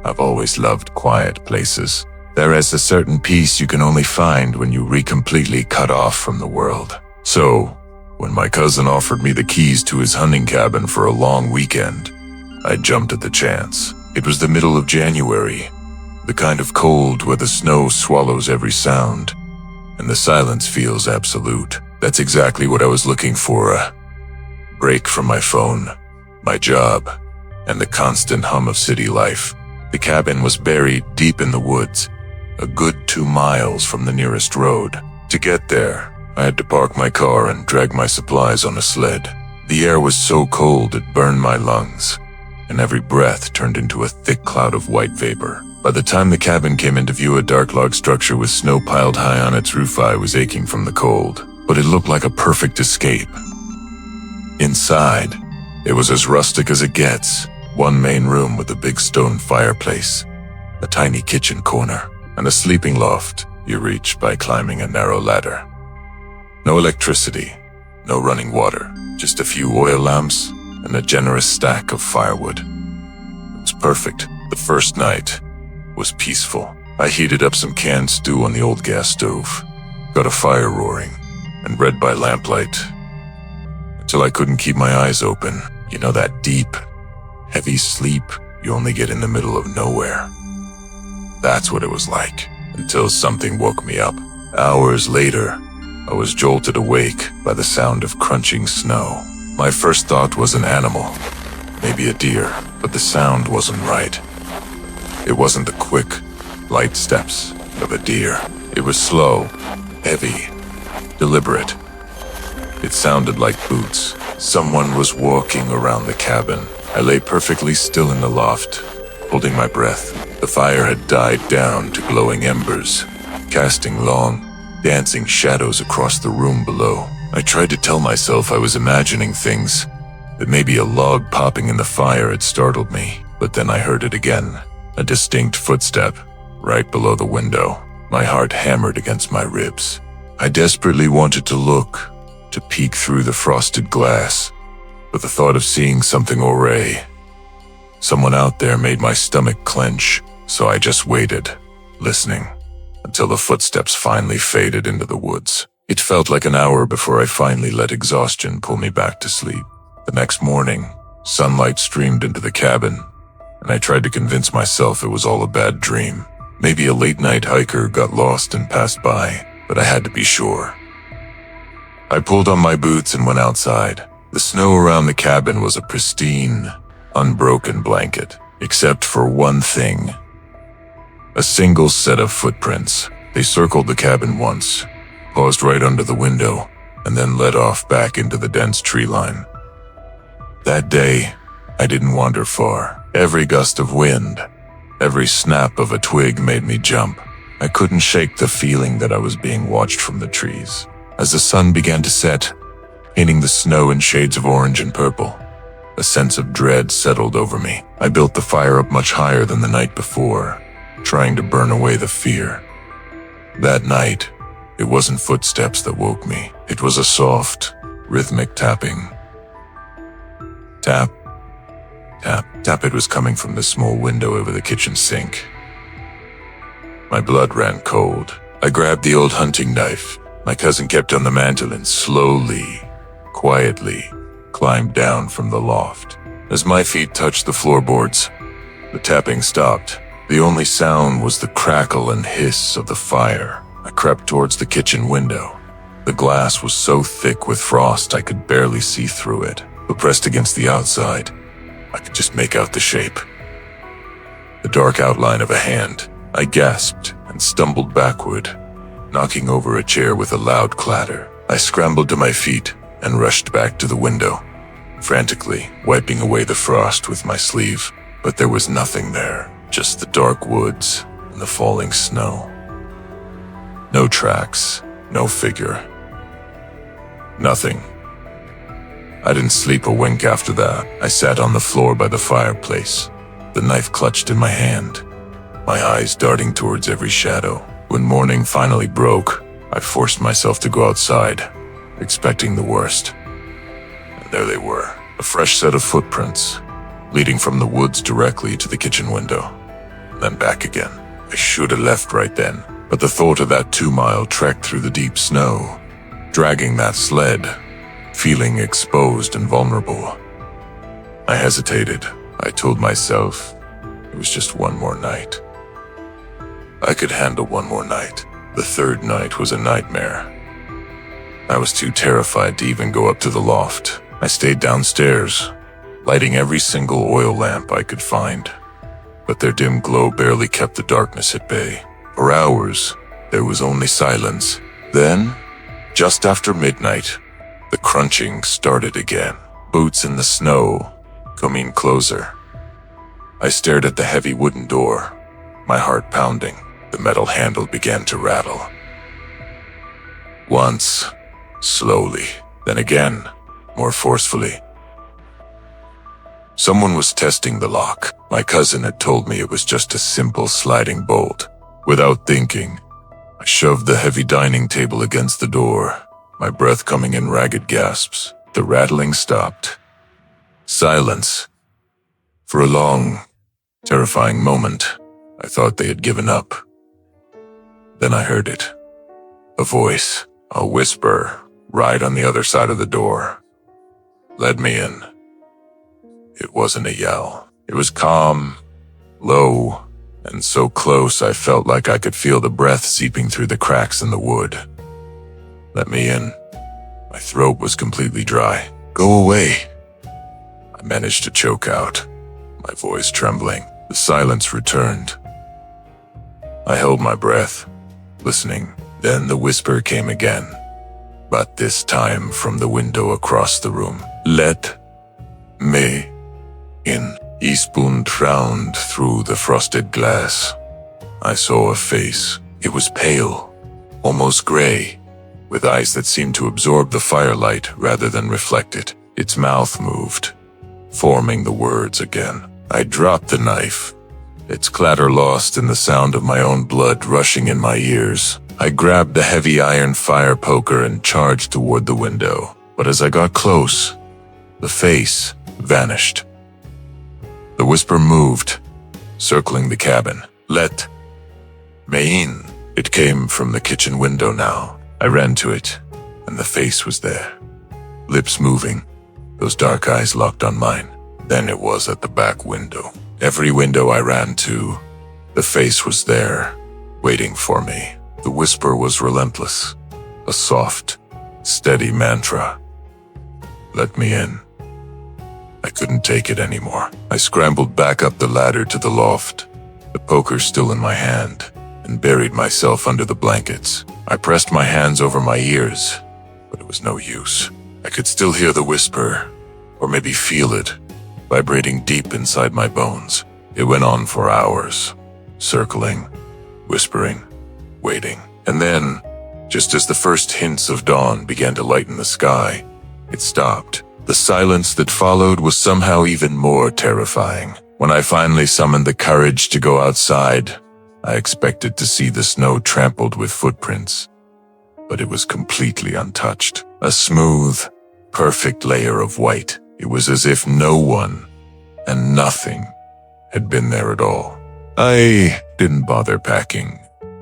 I've always loved quiet places. There is a certain peace you can only find when you completely cut off from the world. So, when my cousin offered me the keys to his hunting cabin for a long weekend, I jumped at the chance. It was the middle of January, the kind of cold where the snow swallows every sound, and the silence feels absolute. That's exactly what I was looking for, a break from my phone, my job, and the constant hum of city life. The cabin was buried deep in the woods, a good 2 miles from the nearest road. To get there, I had to park my car and drag my supplies on a sled. The air was so cold it burned my lungs, and every breath turned into a thick cloud of white vapor. By the time the cabin came into view, a dark log structure with snow piled high on its roof, I was aching from the cold, but it looked like a perfect escape. Inside, it was as rustic as it gets. One main room with a big stone fireplace, a tiny kitchen corner, and a sleeping loft you reach by climbing a narrow ladder. No electricity, no running water, just a few oil lamps and a generous stack of firewood. It was perfect. The first night was peaceful. I heated up some canned stew on the old gas stove, got a fire roaring, and read by lamplight until I couldn't keep my eyes open. You know that deep, heavy sleep you only get in the middle of nowhere? That's what it was like, until something woke me up. Hours later, I was jolted awake by the sound of crunching snow. My first thought was an animal, maybe a deer, but the sound wasn't right. It wasn't the quick, light steps of a deer. It was slow, heavy, deliberate. It sounded like boots. Someone was walking around the cabin. I lay perfectly still in the loft, holding my breath. The fire had died down to glowing embers, casting long, dancing shadows across the room below. I tried to tell myself I was imagining things, that maybe a log popping in the fire had startled me, but then I heard it again. A distinct footstep, right below the window. My heart hammered against my ribs. I desperately wanted to look, to peek through the frosted glass, but the thought of seeing something someone out there, made my stomach clench, so I just waited, listening, until the footsteps finally faded into the woods. It felt like an hour before I finally let exhaustion pull me back to sleep. The next morning, sunlight streamed into the cabin, and I tried to convince myself it was all a bad dream. Maybe a late-night hiker got lost and passed by, but I had to be sure. I pulled on my boots and went outside. The snow around the cabin was a pristine, unbroken blanket, except for one thing. A single set of footprints. They circled the cabin once, paused right under the window, and then led off back into the dense tree line. That day, I didn't wander far. Every gust of wind, every snap of a twig made me jump. I couldn't shake the feeling that I was being watched from the trees. As the sun began to set, painting the snow in shades of orange and purple, a sense of dread settled over me. I built the fire up much higher than the night before, trying to burn away the fear. That night, it wasn't footsteps that woke me. It was a soft, rhythmic tapping. Tap, tap, tap. It was coming from the small window over the kitchen sink. My blood ran cold. I grabbed the old hunting knife my cousin kept on the mantel and slowly, quietly, climbed down from the loft. As my feet touched the floorboards, the tapping stopped. The only sound was the crackle and hiss of the fire. I crept towards the kitchen window. The glass was so thick with frost I could barely see through it, but pressed against the outside, I could just make out the shape. The dark outline of a hand. I gasped and stumbled backward, knocking over a chair with a loud clatter. I scrambled to my feet and rushed back to the window, frantically wiping away the frost with my sleeve. But there was nothing there, just the dark woods and the falling snow. No tracks, no figure. Nothing. I didn't sleep a wink after that. I sat on the floor by the fireplace, the knife clutched in my hand, my eyes darting towards every shadow. When morning finally broke, I forced myself to go outside, expecting the worst. And there they were, a fresh set of footprints, leading from the woods directly to the kitchen window. then back again. I should have left right then, but the thought of that 2-mile trek through the deep snow, dragging that sled, feeling exposed and vulnerable. I hesitated. I told myself it was just one more night. I could handle one more night. The third night was a nightmare. I was too terrified to even go up to the loft. I stayed downstairs, lighting every single oil lamp I could find. But their dim glow barely kept the darkness at bay. For hours, there was only silence. Then, just after midnight, the crunching started again. Boots in the snow, coming closer. I stared at the heavy wooden door, my heart pounding. The metal handle began to rattle. Once, slowly, then again, more forcefully. Someone was testing the lock. My cousin had told me it was just a simple sliding bolt. Without thinking, I shoved the heavy dining table against the door, my breath coming in ragged gasps. The rattling stopped. Silence. For a long, terrifying moment, I thought they had given up. Then I heard it. A voice, a whisper, right on the other side of the door. Led me in. It wasn't a yell. It was calm, low, and so close I felt like I could feel the breath seeping through the cracks in the wood. Let me in. My throat was completely dry. Go away. I managed to choke out, my voice trembling. The silence returned. I held my breath, listening. Then the whisper came again, but this time from the window across the room. Let me in. He spooned round through the frosted glass. I saw a face. It was pale, almost gray, with eyes that seemed to absorb the firelight rather than reflect it. Its mouth moved, forming the words again. I dropped the knife, its clatter lost in the sound of my own blood rushing in my ears. I grabbed the heavy iron fire poker and charged toward the window. But as I got close, the face vanished. The whisper moved, circling the cabin. Let me in. It came from the kitchen window now. I ran to it, and the face was there. Lips moving, those dark eyes locked on mine. Then it was at the back window. Every window I ran to, the face was there, waiting for me. The whisper was relentless, a soft, steady mantra. Let me in. I couldn't take it anymore. I scrambled back up the ladder to the loft, the poker still in my hand, and buried myself under the blankets. I pressed my hands over my ears, but it was no use. I could still hear the whisper, or maybe feel it, vibrating deep inside my bones. It went on for hours, circling, whispering, waiting. And then, just as the first hints of dawn began to lighten the sky, it stopped. The silence that followed was somehow even more terrifying. When I finally summoned the courage to go outside, I expected to see the snow trampled with footprints. But it was completely untouched. A smooth, perfect layer of white. It was as if no one and nothing had been there at all. I didn't bother packing.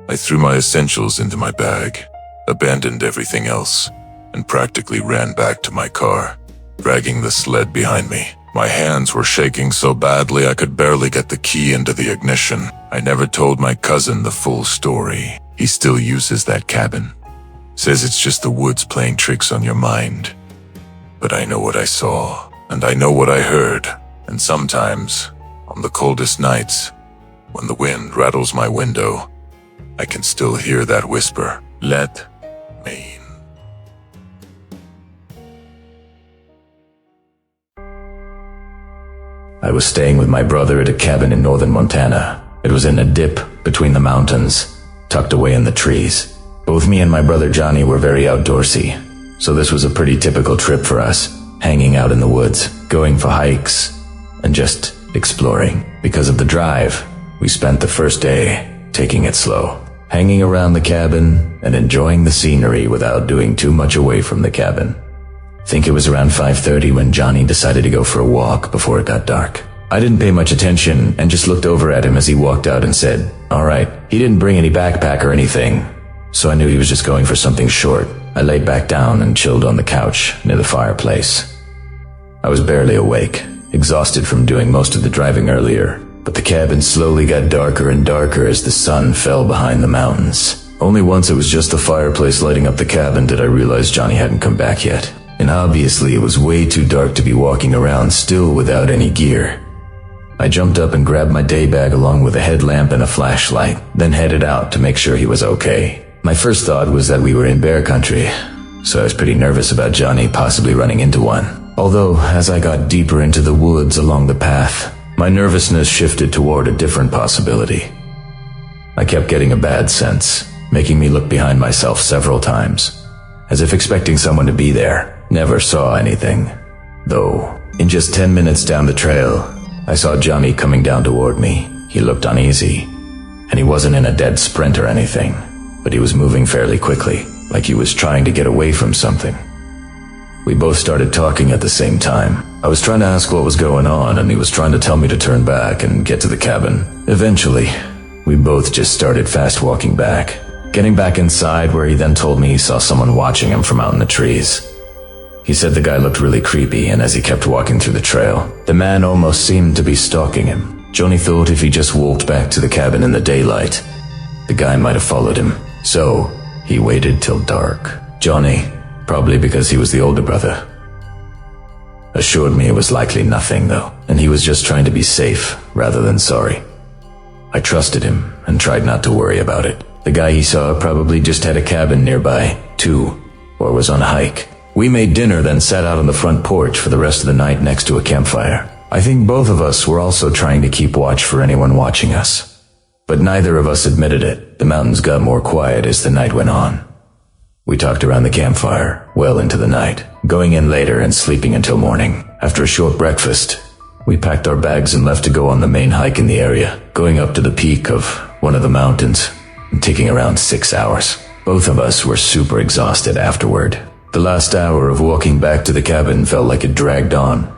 I threw my essentials into my bag, abandoned everything else, and practically ran back to my car, dragging the sled behind me. My hands were shaking so badly I could barely get the key into the ignition. I never told my cousin the full story. He still uses that cabin. Says it's just the woods playing tricks on your mind. But I know what I saw, and I know what I heard. And sometimes, on the coldest nights, when the wind rattles my window, I can still hear that whisper. Let me in. I was staying with my brother at a cabin in northern Montana. It was in a dip between the mountains, tucked away in the trees. Both me and my brother Johnny were very outdoorsy, so this was a pretty typical trip for us, hanging out in the woods, going for hikes, and just exploring. Because of the drive, we spent the first day taking it slow, hanging around the cabin and enjoying the scenery without doing too much away from the cabin. I think it was around 5:30 when Johnny decided to go for a walk before it got dark. I didn't pay much attention and just looked over at him as he walked out and said, "All right." He didn't bring any backpack or anything, so I knew he was just going for something short. I laid back down and chilled on the couch near the fireplace. I was barely awake, exhausted from doing most of the driving earlier, but the cabin slowly got darker and darker as the sun fell behind the mountains. Only once it was just the fireplace lighting up the cabin did I realize Johnny hadn't come back yet. And obviously it was way too dark to be walking around still without any gear. I jumped up and grabbed my day bag along with a headlamp and a flashlight, then headed out to make sure he was okay. My first thought was that we were in bear country, so I was pretty nervous about Johnny possibly running into one. Although, as I got deeper into the woods along the path, my nervousness shifted toward a different possibility. I kept getting a bad sense, making me look behind myself several times, as if expecting someone to be there. Never saw anything, though. In just 10 minutes down the trail, I saw Johnny coming down toward me. He looked uneasy, and he wasn't in a dead sprint or anything, but he was moving fairly quickly, like he was trying to get away from something. We both started talking at the same time. I was trying to ask what was going on, and he was trying to tell me to turn back and get to the cabin. Eventually, we both just started fast walking back, getting back inside where he then told me he saw someone watching him from out in the trees. He said the guy looked really creepy, and as he kept walking through the trail, the man almost seemed to be stalking him. Johnny thought if he just walked back to the cabin in the daylight, the guy might have followed him. So, he waited till dark. Johnny, probably because he was the older brother, assured me it was likely nothing though, and he was just trying to be safe rather than sorry. I trusted him and tried not to worry about it. The guy he saw probably just had a cabin nearby, too, or was on a hike. We made dinner, then sat out on the front porch for the rest of the night next to a campfire. I think both of us were also trying to keep watch for anyone watching us, but neither of us admitted it. The mountains got more quiet as the night went on. We talked around the campfire well into the night, going in later and sleeping until morning. After a short breakfast, we packed our bags and left to go on the main hike in the area, going up to the peak of one of the mountains and taking around 6 hours. Both of us were super exhausted afterward. The last hour of walking back to the cabin felt like it dragged on.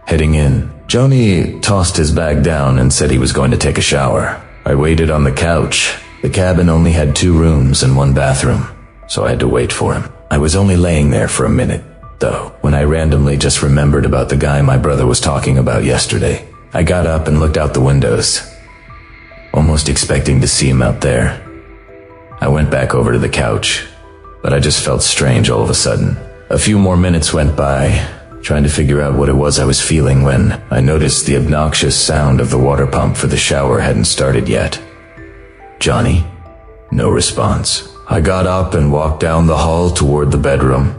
Heading in, Johnny tossed his bag down and said he was going to take a shower. I waited on the couch. The cabin only had 2 rooms and 1 bathroom, so I had to wait for him. I was only laying there for a minute, though, when I randomly just remembered about the guy my brother was talking about yesterday. I got up and looked out the windows, almost expecting to see him out there. I went back over to the couch, but I just felt strange all of a sudden. A few more minutes went by, trying to figure out what it was I was feeling when I noticed the obnoxious sound of the water pump for the shower hadn't started yet. Johnny? No response. I got up and walked down the hall toward the bedroom.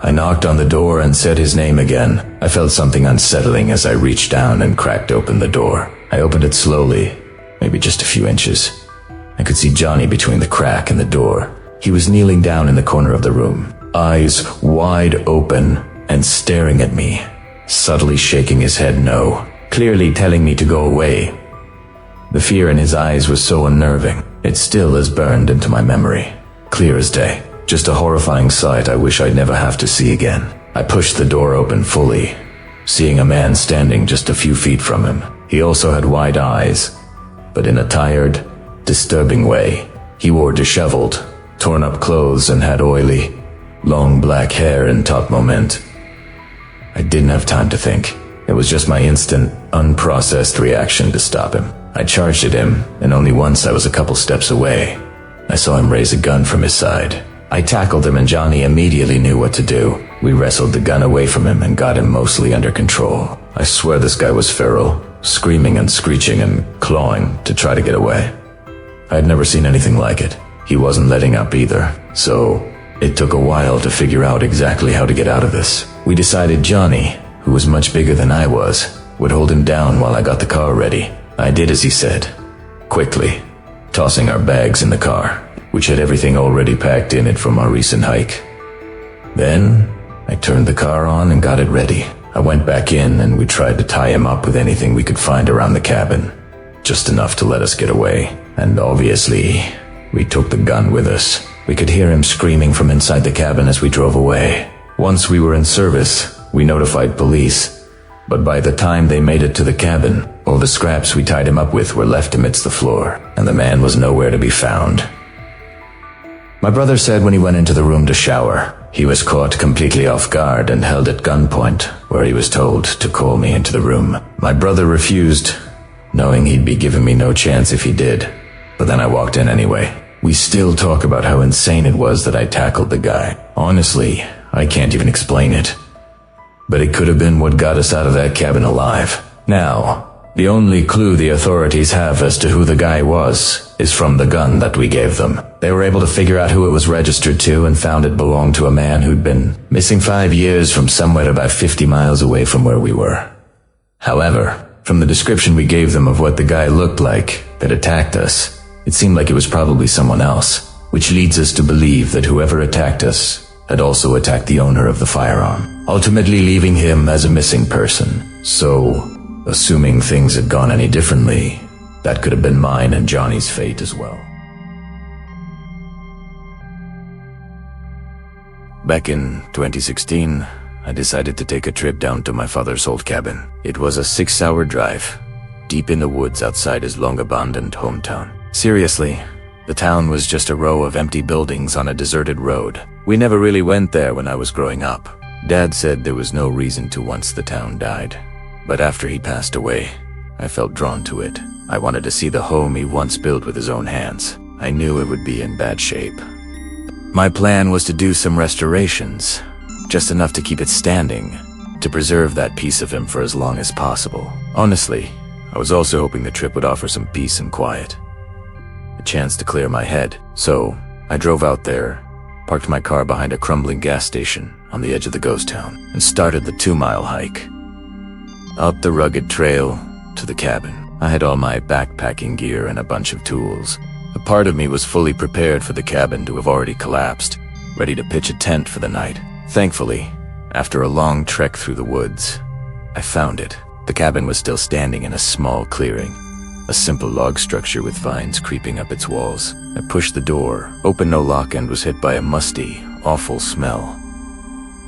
I knocked on the door and said his name again. I felt something unsettling as I reached down and cracked open the door. I opened it slowly, maybe just a few inches. I could see Johnny between the crack and the door. He was kneeling down in the corner of the room, eyes wide open and staring at me, subtly shaking his head no, clearly telling me to go away. The fear in his eyes was so unnerving, it still is burned into my memory, clear as day. Just a horrifying sight I wish I'd never have to see again. I pushed the door open fully, seeing a man standing just a few feet from him. He also had wide eyes, but in a tired, disturbing way. He wore disheveled, torn up clothes and had oily, long black hair in top moment. I didn't have time to think. It was just my instant, unprocessed reaction to stop him. I charged at him, and only once I was a couple steps away, I saw him raise a gun from his side. I tackled him and Johnny immediately knew what to do. We wrestled the gun away from him and got him mostly under control. I swear this guy was feral, screaming and screeching and clawing to try to get away. I had never seen anything like it. He wasn't letting up either, so it took a while to figure out exactly how to get out of this. We decided Johnny, who was much bigger than I was, would hold him down while I got the car ready. I did as he said, quickly, tossing our bags in the car, which had everything already packed in it from our recent hike. Then, I turned the car on and got it ready. I went back in and we tried to tie him up with anything we could find around the cabin, just enough to let us get away. And obviously, we took the gun with us. We could hear him screaming from inside the cabin as we drove away. Once we were in service, we notified police, But by the time they made it to the cabin, all the scraps we tied him up with were left amidst the floor, and the man was nowhere to be found. My brother said when he went into the room to shower, he was caught completely off guard and held at gunpoint, where he was told to call me into the room. My brother refused, knowing he'd be giving me no chance if he did, but then I walked in anyway. We still talk about how insane it was that I tackled the guy. Honestly, I can't even explain it. But it could have been what got us out of that cabin alive. Now, the only clue the authorities have as to who the guy was is from the gun that we gave them. They were able to figure out who it was registered to and found it belonged to a man who'd been missing 5 years from somewhere about 50 miles away from where we were. However, from the description we gave them of what the guy looked like that attacked us, it seemed like it was probably someone else, which leads us to believe that whoever attacked us had also attacked the owner of the firearm, ultimately leaving him as a missing person. So, assuming things had gone any differently, that could have been mine and Johnny's fate as well. Back in 2016, I decided to take a trip down to my father's old cabin. It was a 6-hour drive, deep in the woods outside his long-abandoned hometown. Seriously, the town was just a row of empty buildings on a deserted road. We never really went there when I was growing up. Dad said there was no reason to once the town died. But after he passed away, I felt drawn to it. I wanted to see the home he once built with his own hands. I knew it would be in bad shape. My plan was to do some restorations, just enough to keep it standing, to preserve that piece of him for as long as possible. Honestly, I was also hoping the trip would offer some peace and quiet. A chance to clear my head. So, I drove out there, parked my car behind a crumbling gas station on the edge of the ghost town, and started the 2-mile hike. Up the rugged trail to the cabin. I had all my backpacking gear and a bunch of tools. A part of me was fully prepared for the cabin to have already collapsed, ready to pitch a tent for the night. Thankfully, after a long trek through the woods, I found it. The cabin was still standing in a small clearing, a simple log structure with vines creeping up its walls. I pushed the door, opened no lock, and was hit by a musty, awful smell.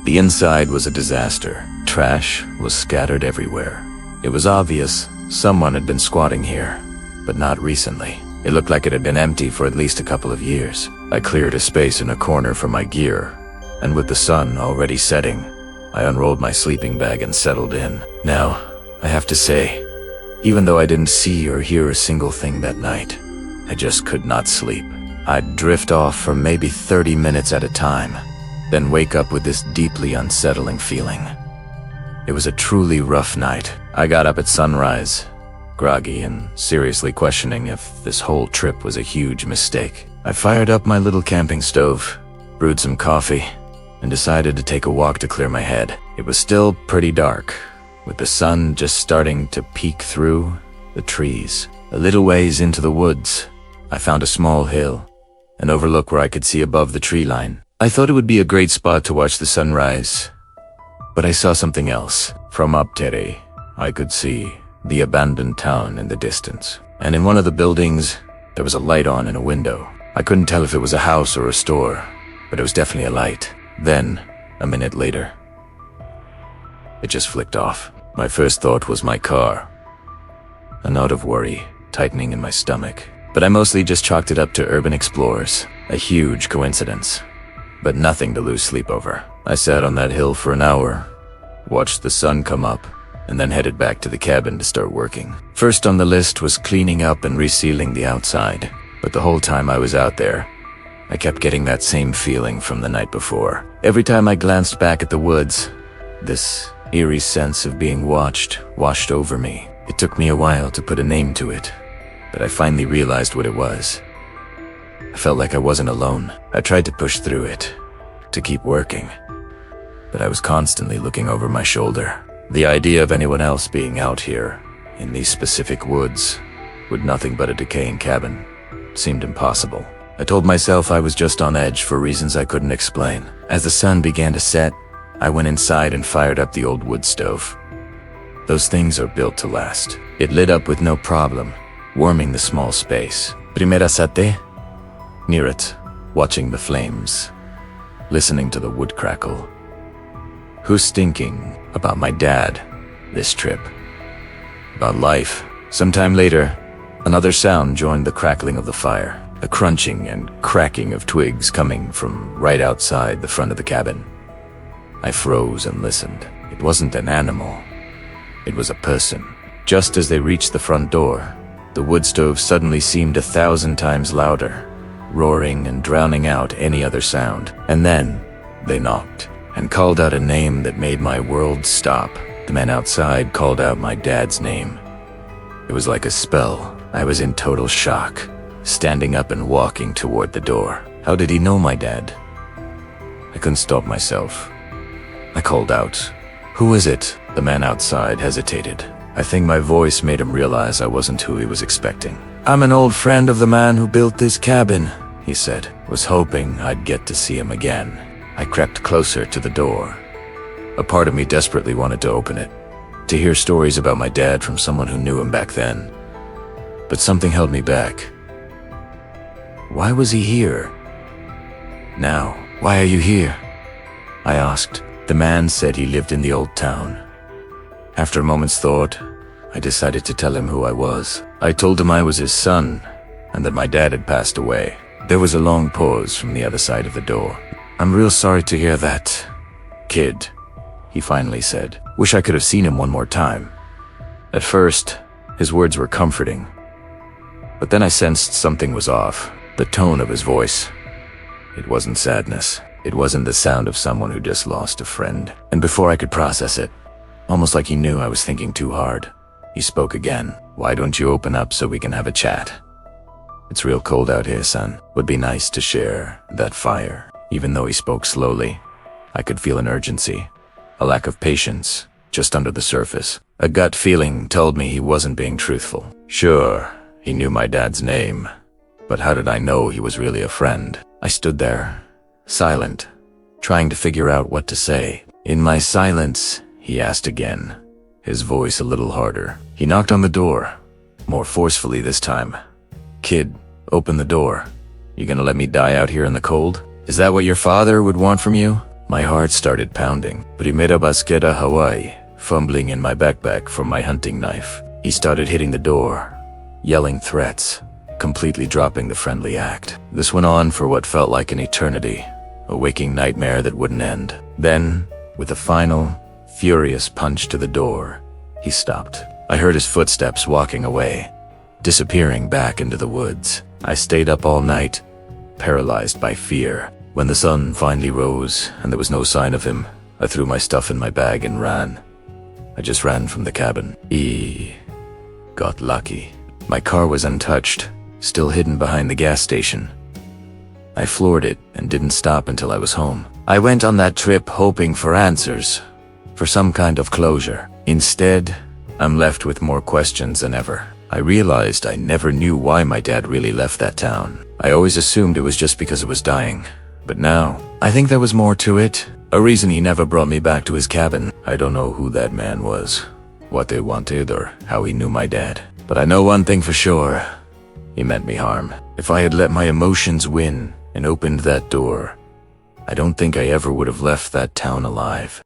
The inside was a disaster. Trash was scattered everywhere. It was obvious someone had been squatting here, but not recently. It looked like it had been empty for at least a couple of years. I cleared a space in a corner for my gear, and with the sun already setting, I unrolled my sleeping bag and settled in. Now, I have to say, even though I didn't see or hear a single thing that night, I just could not sleep. I'd drift off for maybe 30 minutes at a time, then wake up with this deeply unsettling feeling. It was a truly rough night. I got up at sunrise, groggy and seriously questioning if this whole trip was a huge mistake. I fired up my little camping stove, brewed some coffee, and decided to take a walk to clear my head. It was still pretty dark, with the sun just starting to peek through the trees. A little ways into the woods, I found a small hill, an overlook where I could see above the tree line. I thought it would be a great spot to watch the sunrise, but I saw something else. From up there, I could see the abandoned town in the distance, and in one of the buildings, there was a light on in a window. I couldn't tell if it was a house or a store, but it was definitely a light. Then, a minute later, it just flicked off. My first thought was my car. A knot of worry tightening in my stomach, but I mostly just chalked it up to urban explorers. A huge coincidence, but nothing to lose sleep over. I sat on that hill for an hour, watched the sun come up, and then headed back to the cabin to start working. First on the list was cleaning up and resealing the outside, but the whole time I was out there, I kept getting that same feeling from the night before. Every time I glanced back at the woods, this eerie sense of being watched washed over me. It took me a while to put a name to it, but I finally realized what it was. I felt like I wasn't alone. I tried to push through it, to keep working, but I was constantly looking over my shoulder. The idea of anyone else being out here, in these specific woods, with nothing but a decaying cabin, seemed impossible. I told myself I was just on edge for reasons I couldn't explain. As the sun began to set, I went inside and fired up the old wood stove. Those things are built to last. It lit up with no problem, warming the small space. Primera sate, near it, watching the flames, listening to the wood crackle. Who's thinking about my dad this trip. About life. Sometime later, another sound joined the crackling of the fire, a crunching and cracking of twigs coming from right outside the front of the cabin. I froze and listened. It wasn't an animal. It was a person. Just as they reached the front door, the wood stove suddenly seemed 1,000 times louder, roaring and drowning out any other sound. And then, they knocked and called out a name that made my world stop. The man outside called out my dad's name. It was like a spell. I was in total shock, standing up and walking toward the door. How did he know my dad? I couldn't stop myself. I called out, "Who is it?" The man outside hesitated. I think my voice made him realize I wasn't who he was expecting. "I'm an old friend of the man who built this cabin," he said. Was hoping I'd get to see him again. I crept closer to the door. A part of me desperately wanted to open it, to hear stories about my dad from someone who knew him back then. But something held me back. Why was he here? Now, why are you here? I asked. The man said he lived in the old town. After a moment's thought, I decided to tell him who I was. I told him I was his son, and that my dad had passed away. There was a long pause from the other side of the door. "I'm real sorry to hear that, kid," he finally said. Wish I could have seen him one more time. At first, his words were comforting. But then I sensed something was off. The tone of his voice. It wasn't sadness. It wasn't the sound of someone who just lost a friend. And before I could process it, almost like he knew I was thinking too hard, he spoke again. "Why don't you open up so we can have a chat? It's real cold out here, son. Would be nice to share that fire." Even though he spoke slowly, I could feel an urgency, a lack of patience, just under the surface. A gut feeling told me he wasn't being truthful. Sure, he knew my dad's name, but how did I know he was really a friend? I stood there, silent, trying to figure out what to say. In my silence, he asked again, his voice a little harder. He knocked on the door, more forcefully this time. "Kid, open the door. You gonna let me die out here in the cold? Is that what your father would want from you?" My heart started pounding. Primera basqueta Hawaii, fumbling in my backpack for my hunting knife. He started hitting the door, yelling threats, completely dropping the friendly act. This went on for what felt like an eternity, a waking nightmare that wouldn't end. Then, with a final, furious punch to the door, he stopped. I heard his footsteps walking away, disappearing back into the woods. I stayed up all night, paralyzed by fear. When the sun finally rose and there was no sign of him, I threw my stuff in my bag and ran. I just ran from the cabin. Got lucky. My car was untouched, still hidden behind the gas station. I floored it and didn't stop until I was home. I went on that trip hoping for answers, for some kind of closure. Instead, I'm left with more questions than ever. I realized I never knew why my dad really left that town. I always assumed it was just because it was dying. But now, I think there was more to it. A reason he never brought me back to his cabin. I don't know who that man was, what they wanted, or how he knew my dad. But I know one thing for sure. He meant me harm. If I had let my emotions win and opened that door, I don't think I ever would have left that town alive.